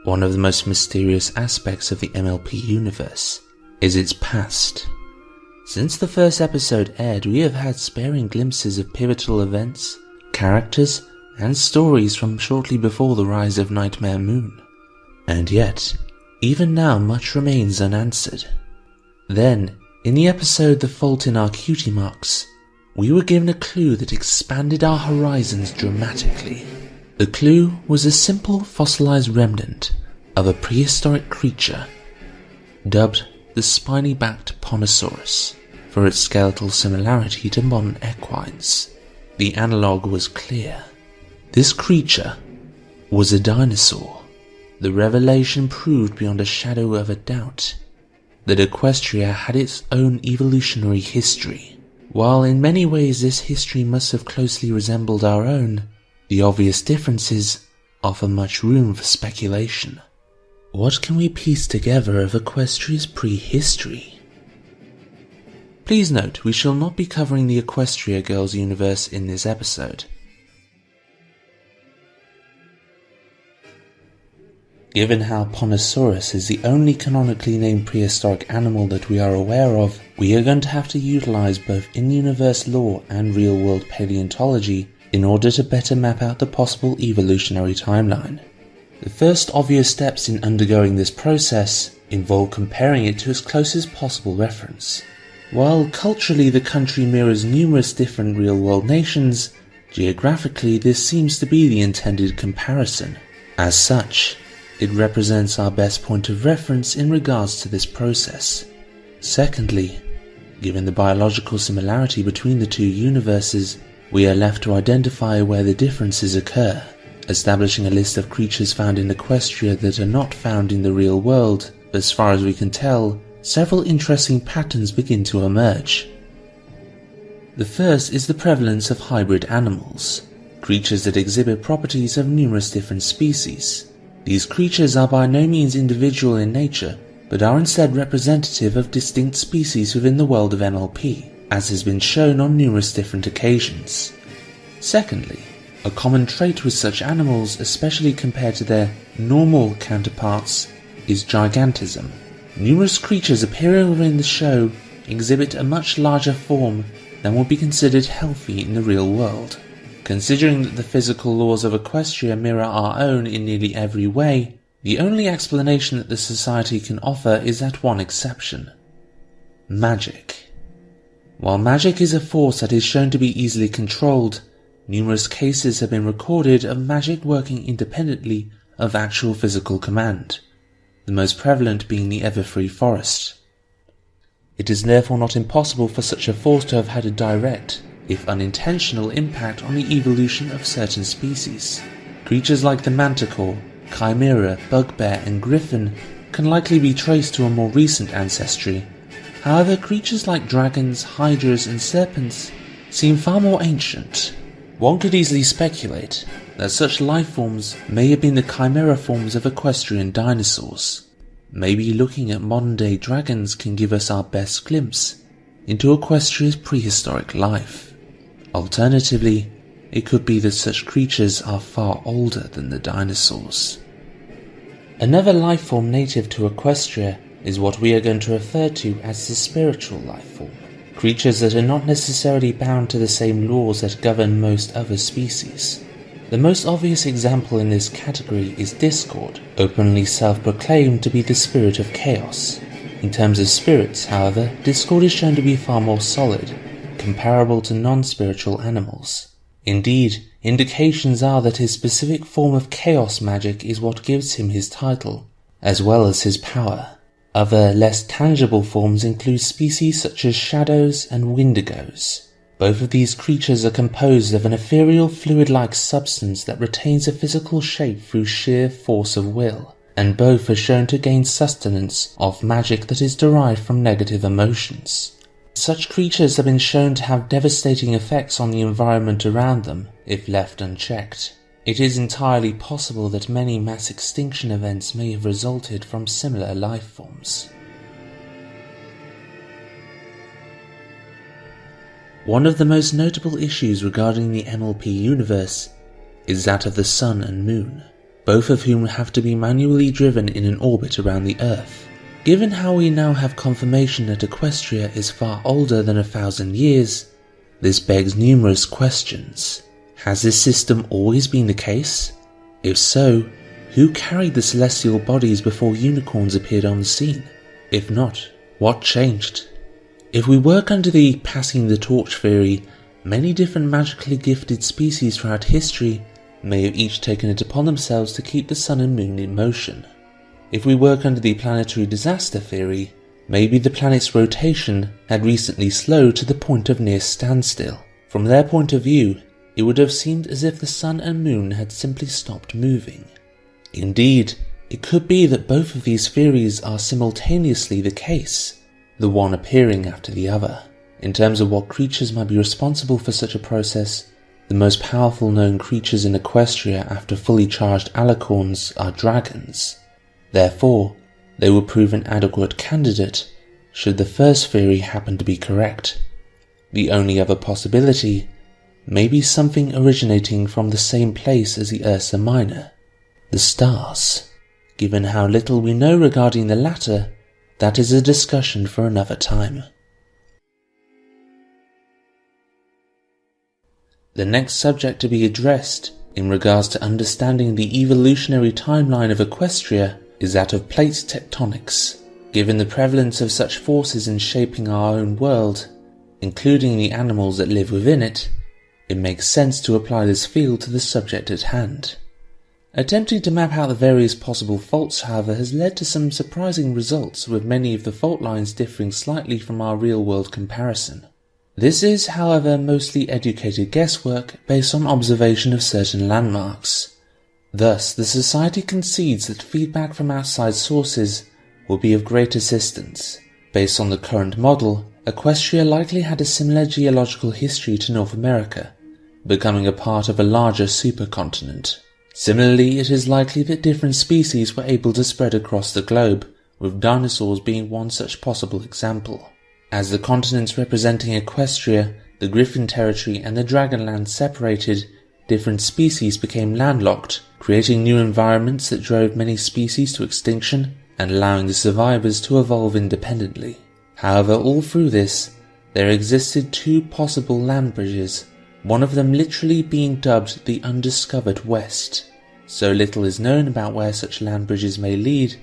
One of the most mysterious aspects of the MLP universe is its past. Since the first episode aired, we have had sparing glimpses of pivotal events, characters, and stories from shortly before the rise of Nightmare Moon. And yet, even now much remains unanswered. Then, in the episode The Fault in Our Cutie Marks, we were given a clue that expanded our horizons dramatically. The clue was a simple fossilized remnant of a prehistoric creature, dubbed the Spiny-Backed Ponosaurus, for its skeletal similarity to modern equines. The analogue was clear. This creature was a dinosaur. The revelation proved beyond a shadow of a doubt that Equestria had its own evolutionary history. While in many ways this history must have closely resembled our own, the obvious differences offer much room for speculation. What can we piece together of Equestria's prehistory? Please note, we shall not be covering the Equestria Girls universe in this episode. Given how Ponosaurus is the only canonically named prehistoric animal that we are aware of, we are going to have to utilize both in-universe lore and real-world paleontology in order to better map out the possible evolutionary timeline. The first obvious steps in undergoing this process involve comparing it to its closest possible reference. While culturally the country mirrors numerous different real-world nations, geographically this seems to be the intended comparison. As such, it represents our best point of reference in regards to this process. Secondly, given the biological similarity between the two universes, we are left to identify where the differences occur. Establishing a list of creatures found in Equestria that are not found in the real world, as far as we can tell, several interesting patterns begin to emerge. The first is the prevalence of hybrid animals, creatures that exhibit properties of numerous different species. These creatures are by no means individual in nature, but are instead representative of distinct species within the world of MLP, as has been shown on numerous different occasions. Secondly, a common trait with such animals, especially compared to their normal counterparts, is gigantism. Numerous creatures appearing within the show exhibit a much larger form than would be considered healthy in the real world. Considering that the physical laws of Equestria mirror our own in nearly every way, the only explanation that the society can offer is that one exception: magic. While magic is a force that is shown to be easily controlled, numerous cases have been recorded of magic working independently of actual physical command, the most prevalent being the Everfree Forest. It is therefore not impossible for such a force to have had a direct, if unintentional, impact on the evolution of certain species. Creatures like the manticore, chimera, bugbear and griffin can likely be traced to a more recent ancestry. However, creatures like dragons, hydras and serpents seem far more ancient. One could easily speculate that such life forms may have been the chimera forms of equestrian dinosaurs. Maybe looking at modern day dragons can give us our best glimpse into Equestria's prehistoric life. Alternatively, it could be that such creatures are far older than the dinosaurs. Another life form native to Equestria is what we are going to refer to as the spiritual life form. Creatures that are not necessarily bound to the same laws that govern most other species. The most obvious example in this category is Discord, openly self-proclaimed to be the spirit of chaos. In terms of spirits, however, Discord is shown to be far more solid, comparable to non-spiritual animals. Indeed, indications are that his specific form of chaos magic is what gives him his title, as well as his power. Other, less tangible forms include species such as shadows and wendigos. Both of these creatures are composed of an ethereal fluid-like substance that retains a physical shape through sheer force of will, and both are shown to gain sustenance off magic that is derived from negative emotions. Such creatures have been shown to have devastating effects on the environment around them if left unchecked. It is entirely possible that many mass extinction events may have resulted from similar life forms. One of the most notable issues regarding the MLP universe is that of the sun and moon. both of whom have to be manually driven in an orbit around the Earth. Given how we now have confirmation that Equestria is far older than 1,000 years, this begs numerous questions. Has this system always been the case? If so, who carried the celestial bodies before unicorns appeared on the scene? If not, what changed? If we work under the passing the torch theory, many different magically gifted species throughout history may have each taken it upon themselves to keep the sun and moon in motion. If we work under the planetary disaster theory, maybe the planet's rotation had recently slowed to the point of near standstill. From their point of view, it would have seemed as if the sun and moon had simply stopped moving. Indeed, it could be that both of these theories are simultaneously the case, the one appearing after the other. In terms of what creatures might be responsible for such a process, the most powerful known creatures in Equestria after fully charged alicorns are dragons. Therefore, they would prove an adequate candidate should the first theory happen to be correct. The only other possibility may be something originating from the same place as the Ursa Minor, the stars. Given how little we know regarding the latter, that is a discussion for another time. The next subject to be addressed in regards to understanding the evolutionary timeline of Equestria is that of plate tectonics. Given the prevalence of such forces in shaping our own world, including the animals that live within it, it makes sense to apply this field to the subject at hand. Attempting to map out the various possible faults, however, has led to some surprising results, with many of the fault lines differing slightly from our real-world comparison. This is, however, mostly educated guesswork based on observation of certain landmarks. Thus, the Society concedes that feedback from outside sources will be of great assistance. Based on the current model, Equestria likely had a similar geological history to North America, becoming a part of a larger supercontinent. Similarly, it is likely that different species were able to spread across the globe, with dinosaurs being one such possible example. As the continents representing Equestria, the Griffin Territory and the Dragonland separated, different species became landlocked, creating new environments that drove many species to extinction and allowing the survivors to evolve independently. However, all through this, there existed two possible land bridges, one of them literally being dubbed the Undiscovered West. So little is known about where such land bridges may lead,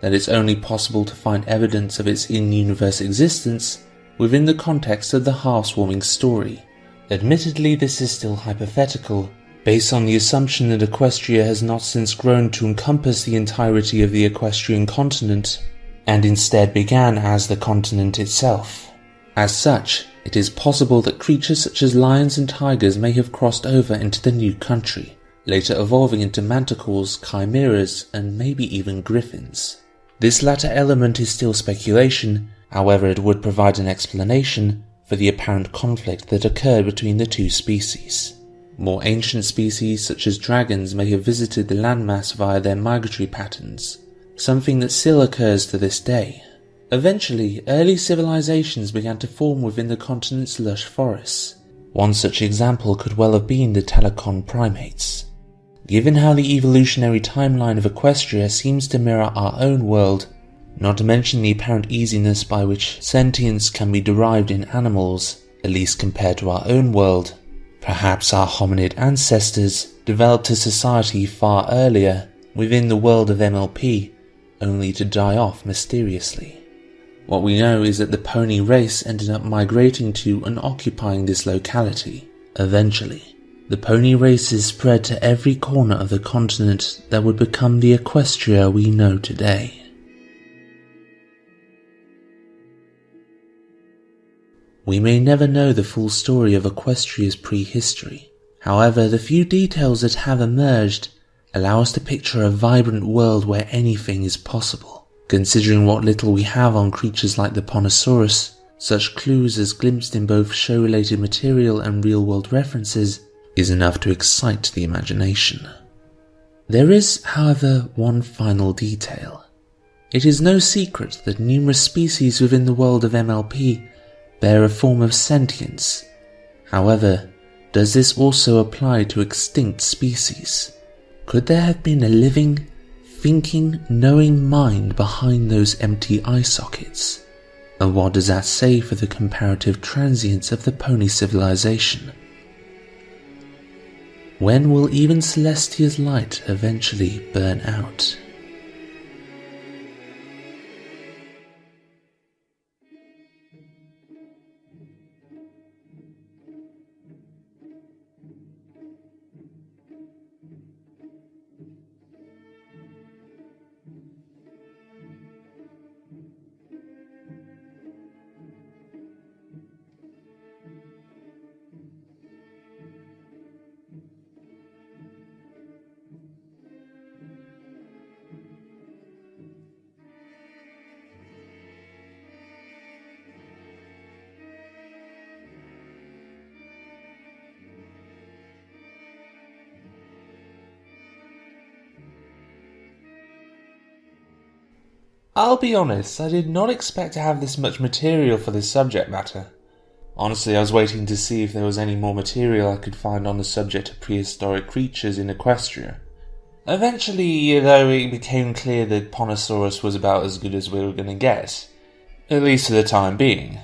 that it's only possible to find evidence of its in-universe existence within the context of the half-swarming story. Admittedly, this is still hypothetical, based on the assumption that Equestria has not since grown to encompass the entirety of the equestrian continent, and instead began as the continent itself. As such, it is possible that creatures such as lions and tigers may have crossed over into the new country, later evolving into manticores, chimeras, and maybe even griffins. This latter element is still speculation, however it would provide an explanation for the apparent conflict that occurred between the two species. More ancient species such as dragons may have visited the landmass via their migratory patterns, something that still occurs to this day. Eventually, early civilizations began to form within the continent's lush forests. One such example could well have been the Telecon primates. Given how the evolutionary timeline of Equestria seems to mirror our own world, not to mention the apparent easiness by which sentience can be derived in animals, at least compared to our own world, perhaps our hominid ancestors developed a society far earlier within the world of MLP, only to die off mysteriously. What we know is that the pony race ended up migrating to and occupying this locality. Eventually, the pony races spread to every corner of the continent that would become the Equestria we know today. We may never know the full story of Equestria's prehistory. However, the few details that have emerged allow us to picture a vibrant world where anything is possible. Considering what little we have on creatures like the Ponosaurus, such clues as glimpsed in both show-related material and real-world references is enough to excite the imagination. There is, however, one final detail. It is no secret that numerous species within the world of MLP bear a form of sentience. However, does this also apply to extinct species? Could there have been a living, thinking, knowing mind behind those empty eye sockets? And what does that say for the comparative transience of the pony civilization? When will even Celestia's light eventually burn out? I'll be honest, I did not expect to have this much material for this subject matter. Honestly, I was waiting to see if there was any more material I could find on the subject of prehistoric creatures in Equestria. Eventually, though, it became clear that Ponosaurus was about as good as we were going to get. At least for the time being.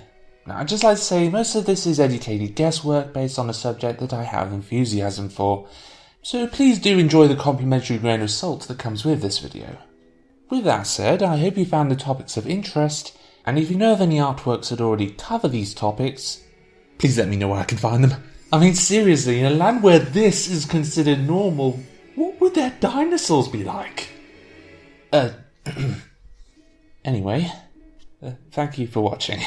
Now, I'd just like to say, most of this is educated guesswork based on a subject that I have enthusiasm for, so please do enjoy the complimentary grain of salt that comes with this video. With that said, I hope you found the topics of interest, and if you know of any artworks that already cover these topics, please let me know where I can find them. I mean, seriously, in a land where this is considered normal, what would their dinosaurs be like? Anyway, thank you for watching.